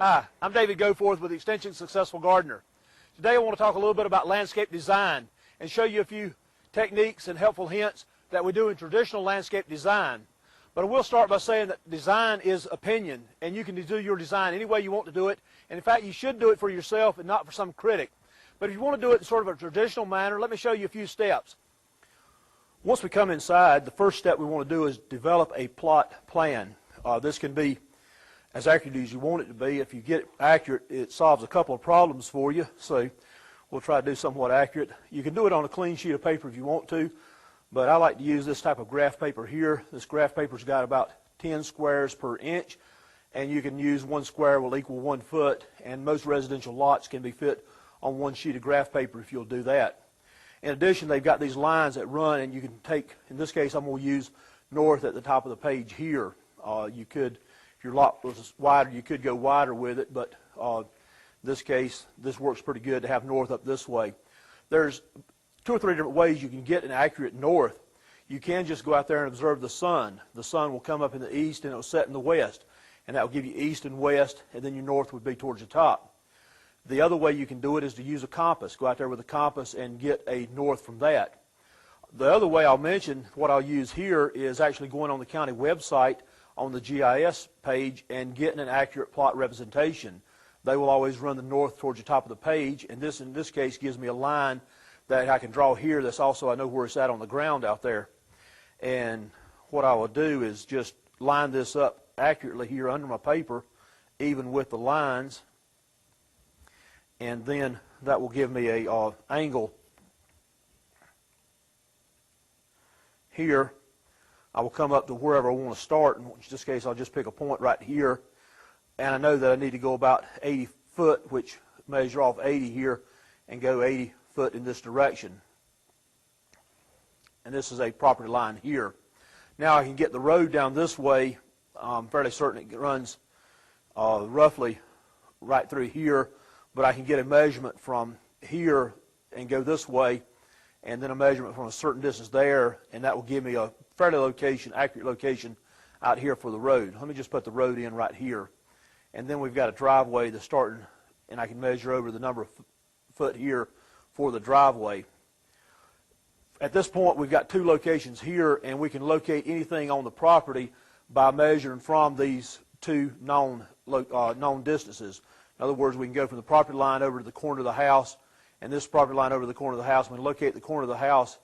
Hi, I'm David Goforth with Extension Successful Gardener. Today I want to talk a little bit about landscape design and show you a few techniques and helpful hints that we do in traditional landscape design. But I will start by saying that design is opinion, and you can do your design any way you want to do it. And in fact, you should do it for yourself and not for some critic. But if you want to do it in sort of a traditional manner, let me show you a few steps. Once we come inside, the first step we want to do is develop a plot plan. This can be as accurate as you want it to be. If you get it accurate, it solves a couple of problems for you. So we'll try to do somewhat accurate. You can do it on a clean sheet of paper if you want to, but I like to use this type of graph paper here. This graph paper's got about 10 squares per inch, and you can use 1 square will equal 1 foot, and most residential lots can be fit on 1 sheet of graph paper if you'll do that. In addition, they've got these lines that run, and you can take, in this case, I'm going to use north at the top of the page here. You could, if your lot was wider, you could go wider with it, but in this case, this works pretty good to have north up this way. There's 2 or 3 different ways you can get an accurate north. You can just go out there and observe the sun. The sun will come up in the east and it will set in the west, and that will give you east and west, and then your north would be towards the top. The other way you can do it is to use a compass. Go out there with a compass and get a north from that. The other way I'll mention, what I'll use here, is actually going on the county website on the GIS page and getting an accurate plot representation. They will always run the north towards the top of the page, and this in this case gives me a line that I can draw here that's also, I know where it's at on the ground out there. And what I will do is just line this up accurately here under my paper, even with the lines, and then that will give me a angle here. I will come up to wherever I want to start. In this case, I'll just pick a point right here. And I know that I need to go about 80 foot, which measure off 80 here, and go 80 foot in this direction. And this is a property line here. Now I can get the road down this way. I'm fairly certain it runs roughly right through here, but I can get a measurement from here and go this way, and then a measurement from a certain distance there, and that will give me a fairly accurate location out here for the road. Let me just put the road in right here. And then we've got a driveway that's starting, and I can measure over the number of foot here for the driveway. At this point, we've got 2 locations here, and we can locate anything on the property by measuring from these 2 known distances. In other words, we can go from the property line over to the corner of the house, and this property line over to the corner of the house. We can locate the corner of the house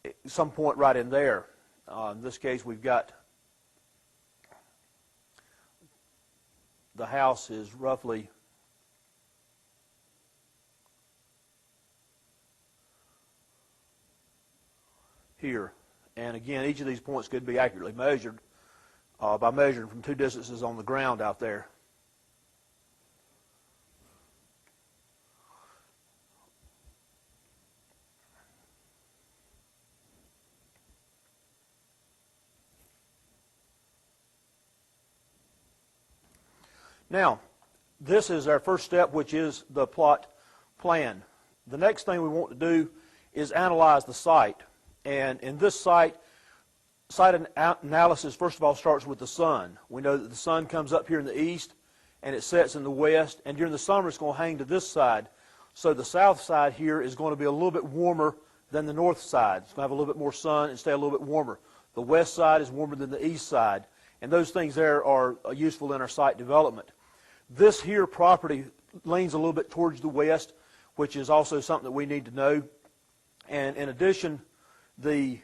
at some point right in there. In this case, we've got the house is roughly here. And again, each of these points could be accurately measured by measuring from 2 distances on the ground out there. Now, this is our first step, which is the plot plan. The next thing we want to do is analyze the site. And in this site analysis, first of all, starts with the sun. We know that the sun comes up here in the east, and it sets in the west. And during the summer, it's going to hang to this side. So the south side here is going to be a little bit warmer than the north side. It's going to have a little bit more sun and stay a little bit warmer. The west side is warmer than the east side. And those things there are useful in our site development. This here property leans a little bit towards the west, which is also something that we need to know. And in addition, the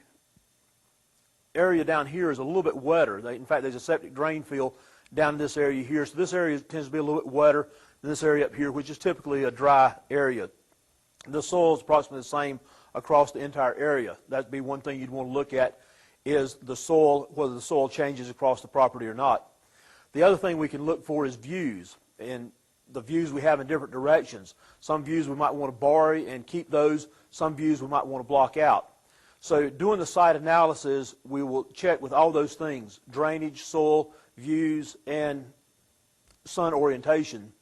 area down here is a little bit wetter. In fact, there's a septic drain field down in this area here. So this area tends to be a little bit wetter than this area up here, which is typically a dry area. The soil is approximately the same across the entire area. That'd be one thing you'd want to look at, is the soil, whether the soil changes across the property or not. The other thing we can look for is views, and the views we have in different directions. Some views we might want to borrow and keep those. Some views we might want to block out. So doing the site analysis, we will check with all those things: drainage, soil, views, and sun orientation.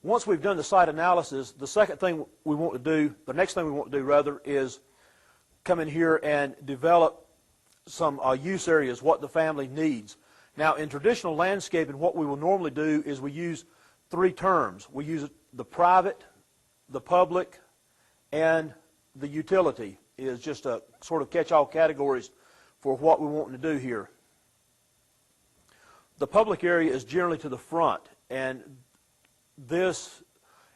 Once we've done the site analysis, the next thing we want to do rather, is come in here and develop some use areas, what the family needs. Now, in traditional landscaping, what we will normally do is we use three terms. We use the private, the public, and the utility is just a sort of catch-all categories for what we want to do here. The public area is generally to the front, and this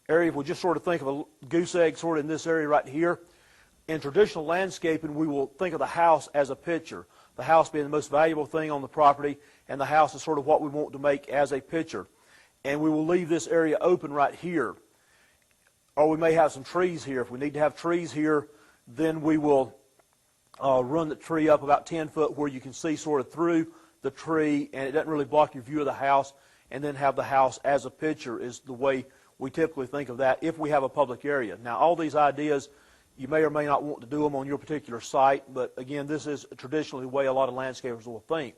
area, we'll just sort of think of a goose egg sort of in this area right here. In traditional landscaping, we will think of the house as a picture, the house being the most valuable thing on the property, and the house is sort of what we want to make as a picture. And we will leave this area open right here. Or we may have some trees here. If we need to have trees here, then we will run the tree up about 10 foot where you can see sort of through the tree, and it doesn't really block your view of the house, and then have the house as a picture is the way we typically think of that if we have a public area. Now, all these ideas, you may or may not want to do them on your particular site, but again, this is traditionally the way a lot of landscapers will think.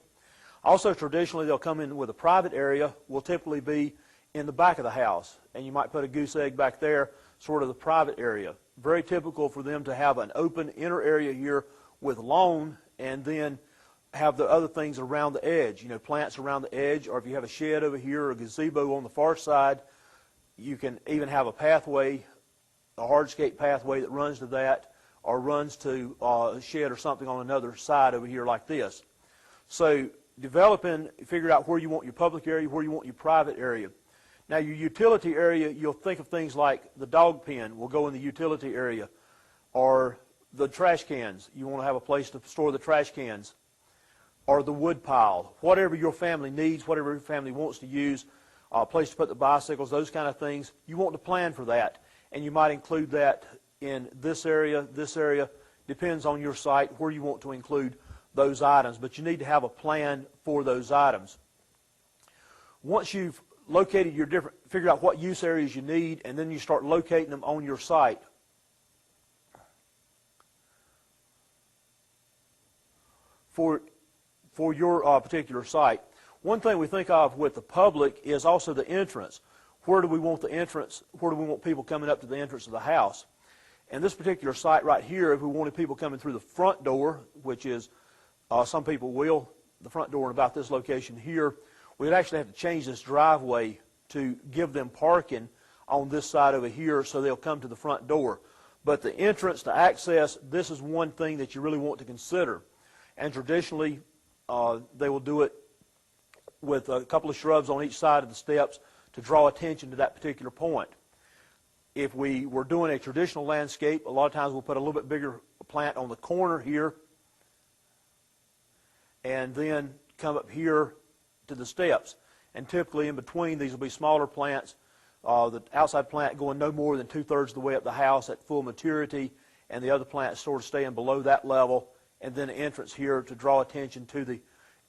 Also, traditionally, they'll come in with a private area, will typically be in the back of the house, and you might put a goose egg back there, sort of the private area. Very typical for them to have an open inner area here with lawn, and then have the other things around the edge, you know, plants around the edge, or if you have a shed over here or a gazebo on the far side, you can even have a pathway, a hardscape pathway that runs to that, or runs to a shed or something on another side over here like this. So figure out where you want your public area, where you want your private area. Now, your utility area, you'll think of things like the dog pen will go in the utility area, or the trash cans. You want to have a place to store the trash cans, or the wood pile. Whatever your family needs, whatever your family wants to use, a place to put the bicycles, those kind of things, you want to plan for that. And you might include that in this area, depends on your site where you want to include those items. But you need to have a plan for those items. Once you've located your figure out what use areas you need, and then you start locating them on your site. For your particular site. One thing we think of with the public is also the entrance. Where do we want the entrance? Where do we want people coming up to the entrance of the house? And this particular site right here, if we wanted people coming through the front door, which is, some people will, the front door in about this location here, we'd actually have to change this driveway to give them parking on this side over here so they'll come to the front door. But the entrance, the access, this is one thing that you really want to consider. And traditionally, they will do it with a couple of shrubs on each side of the steps to draw attention to that particular point. If we were doing a traditional landscape, a lot of times we'll put a little bit bigger plant on the corner here, and then come up here to the steps. And typically in between, these will be smaller plants. The outside plant going no more than 2/3 of the way up the house at full maturity, and the other plants sort of staying below that level, and then an entrance here to draw attention to the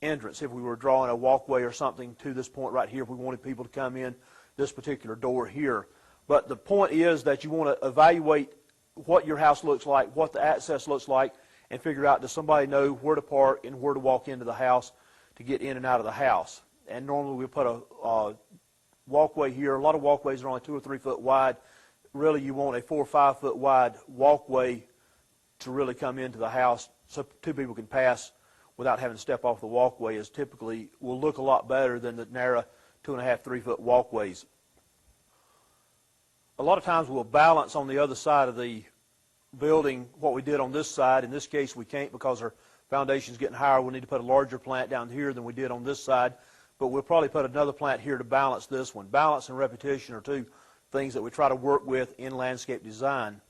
entrance. If we were drawing a walkway or something to this point right here, if we wanted people to come in this particular door here. But the point is that you want to evaluate what your house looks like, what the access looks like, and figure out, does somebody know where to park and where to walk into the house to get in and out of the house. And normally we put a walkway here. A lot of walkways are only 2 or 3 foot wide. Really, you want a 4 or 5 foot wide walkway to really come into the house so two people can pass without having to step off the walkway. Is typically will look a lot better than the narrow 2.5, 3 foot walkways. A lot of times we'll balance on the other side of the building what we did on this side. In this case, we can't because our foundation's getting higher. We'll need to put a larger plant down here than we did on this side. But we'll probably put another plant here to balance this one. Balance and repetition are two things that we try to work with in landscape design.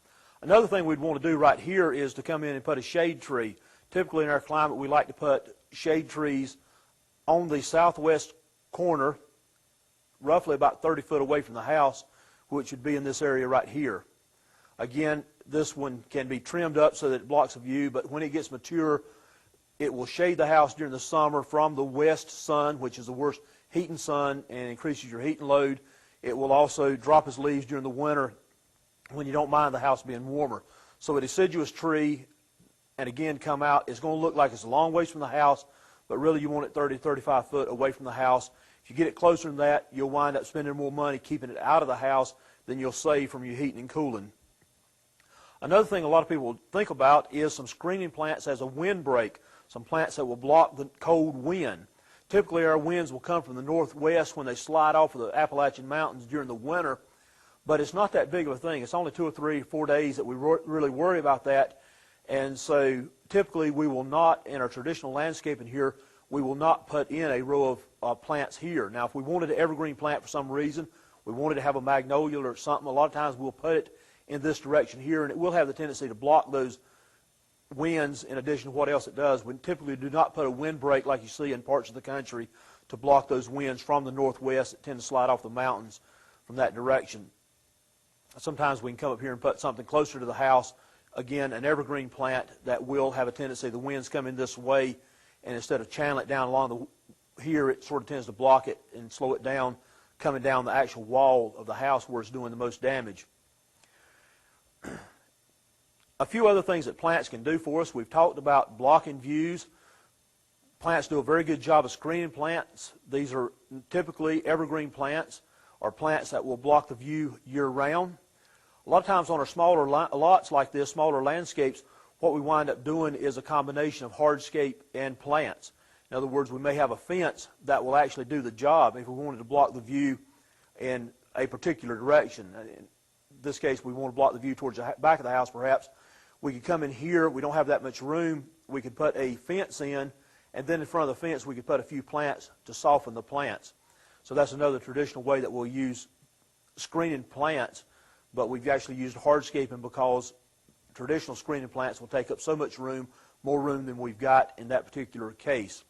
Another thing we'd want to do right here is to come in and put a shade tree. Typically in our climate, we like to put shade trees on the southwest corner, roughly about 30 foot away from the house, which would be in this area right here. Again, this one can be trimmed up so that it blocks a view, but when it gets mature, it will shade the house during the summer from the west sun, which is the worst heating sun, and increases your heating load. It will also drop its leaves during the winter when you don't mind the house being warmer. So a deciduous tree, and again come out, is going to look like it's a long ways from the house, but really you want it 30, 35 foot away from the house. If you get it closer than that, you'll wind up spending more money keeping it out of the house than you'll save from your heating and cooling. Another thing a lot of people think about is some screening plants as a windbreak, some plants that will block the cold wind. Typically our winds will come from the northwest when they slide off of the Appalachian Mountains during the winter, but it's not that big of a thing. It's only 2 or 3 or 4 days that we really worry about that. And so typically we will not, in our traditional landscaping here, we will not put in a row of plants here. Now if we wanted an evergreen plant for some reason, we wanted to have a magnolia or something, a lot of times we'll put it in this direction here, and it will have the tendency to block those winds in addition to what else it does. We typically do not put a windbreak like you see in parts of the country to block those winds from the northwest that tend to slide off the mountains from that direction. Sometimes we can come up here and put something closer to the house, again an evergreen plant that will have a tendency, the winds come in this way, and instead of channeling it down along here, it sort of tends to block it and slow it down, coming down the actual wall of the house where it's doing the most damage. A few other things that plants can do for us. We've talked about blocking views. Plants do a very good job of screening plants. These are typically evergreen plants or plants that will block the view year-round. A lot of times on our smaller lots like this, smaller landscapes, what we wind up doing is a combination of hardscape and plants. In other words, we may have a fence that will actually do the job if we wanted to block the view in a particular direction. In this case, we want to block the view towards the back of the house perhaps. We could come in here, we don't have that much room, we could put a fence in, and then in front of the fence we could put a few plants to soften the plants. So that's another traditional way that we'll use screening plants, but we've actually used hardscaping because traditional screening plants will take up so much room, more room than we've got in that particular case.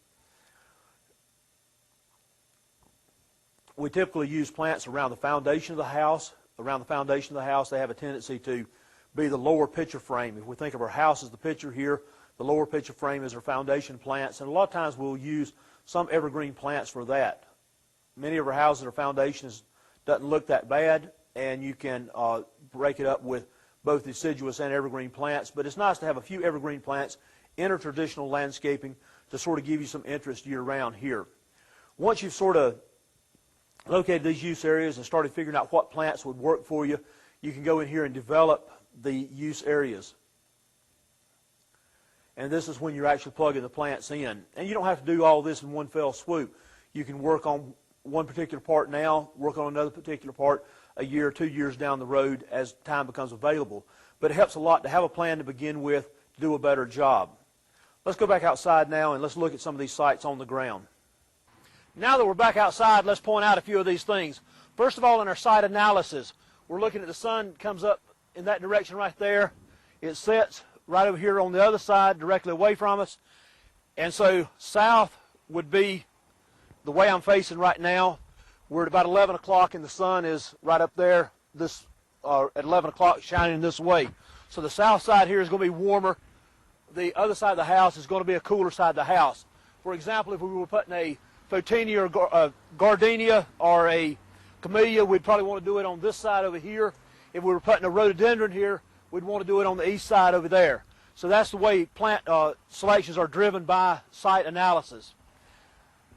We typically use plants around the foundation of the house. Around the foundation of the house, they have a tendency to be the lower picture frame. If we think of our house as the picture here, the lower picture frame is our foundation plants, and a lot of times we'll use some evergreen plants for that. Many of our houses, our foundations doesn't look that bad, and you can break it up with both deciduous and evergreen plants, but it's nice to have a few evergreen plants in our traditional landscaping to sort of give you some interest year-round here. Once you've sort of located these use areas and started figuring out what plants would work for you, you can go in here and develop the use areas. And this is when you're actually plugging the plants in. And you don't have to do all this in one fell swoop. You can work on one particular part now, work on another particular part a year or 2 years down the road as time becomes available. But it helps a lot to have a plan to begin with to do a better job. Let's go back outside now and let's look at some of these sites on the ground. Now that we're back outside, let's point out a few of these things. First of all, in our site analysis, we're looking at the sun comes up in that direction right there. It sets right over here on the other side, directly away from us. And so south would be the way I'm facing right now. We're at about 11 o'clock and the sun is right up there at 11 o'clock shining this way. So the south side here is going to be warmer. The other side of the house is going to be a cooler side of the house. For example, if we were putting a photinia or a gardenia or a camellia, we'd probably want to do it on this side over here. If we were putting a rhododendron here, we'd want to do it on the east side over there. So that's the way plant selections are driven by site analysis.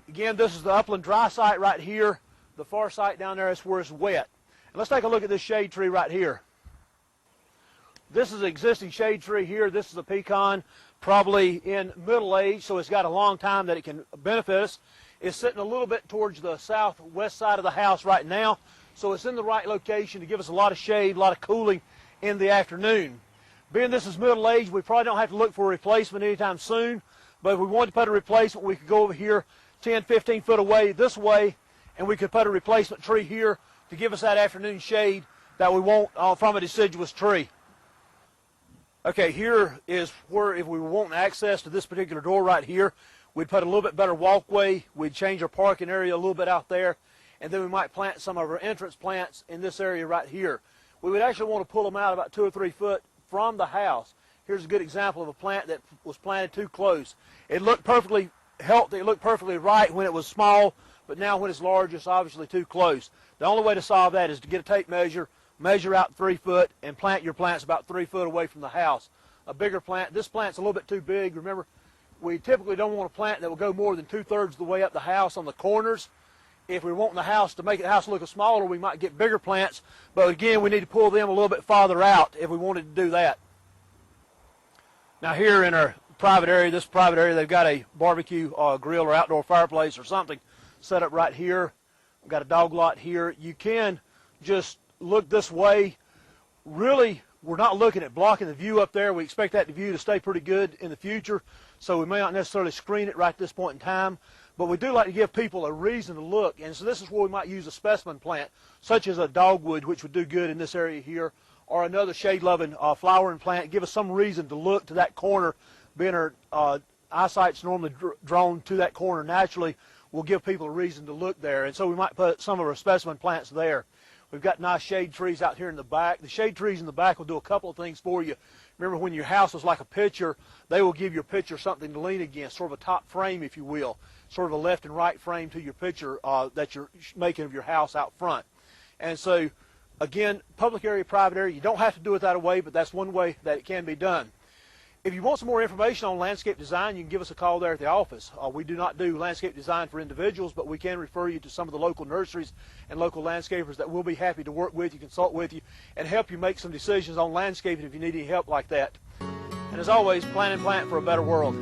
Again, this is the upland dry site right here. The far site down there is where it's wet. And let's take a look at this shade tree right here. This is an existing shade tree here. This is a pecan, probably in middle age, so it's got a long time that it can benefit us. It's sitting a little bit towards the southwest side of the house right now, so it's in the right location to give us a lot of shade, a lot of cooling in the afternoon. Being this is middle age, we probably don't have to look for a replacement anytime soon, but if we wanted to put a replacement, we could go over here 10, 15 foot away this way, and we could put a replacement tree here to give us that afternoon shade that we want from a deciduous tree. Okay, here is where if we were wanting access to this particular door right here, we'd put a little bit better walkway, we'd change our parking area a little bit out there, and then we might plant some of our entrance plants in this area right here. We would actually want to pull them out about 2 or 3 foot from the house. Here's a good example of a plant that was planted too close. It looked perfectly healthy, it looked perfectly right when it was small, but now when it's large, it's obviously too close. The only way to solve that is to get a tape measure, measure out 3 foot, and plant your plants about 3 foot away from the house. A bigger plant, this plant's a little bit too big. Remember, we typically don't want a plant that will go more than 2/3 of the way up the house on the corners. If we want the house to make the house look smaller, we might get bigger plants, but again, we need to pull them a little bit farther out if we wanted to do that. Now here in our private area, this private area, they've got a barbecue grill or outdoor fireplace or something set up right here. We've got a dog lot here. You can just look this way. Really, we're not looking at blocking the view up there. We expect that view to stay pretty good in the future, so we may not necessarily screen it right at this point in time, but we do like to give people a reason to look, and so this is where we might use a specimen plant, such as a dogwood, which would do good in this area here, or another shade-loving flowering plant. Give us some reason to look to that corner. Being our eyesight's normally drawn to that corner naturally, will give people a reason to look there, and so we might put some of our specimen plants there. We've got nice shade trees out here in the back. The shade trees in the back will do a couple of things for you. Remember, when your house was like a picture, they will give your picture something to lean against, sort of a top frame, if you will, sort of a left and right frame to your picture that you're making of your house out front. And so, again, public area, private area, you don't have to do it that way, but that's one way that it can be done. If you want some more information on landscape design, you can give us a call there at the office. We do not do landscape design for individuals, but we can refer you to some of the local nurseries and local landscapers that will be happy to work with you, consult with you, and help you make some decisions on landscaping if you need any help like that. And as always, plan and plant for a better world.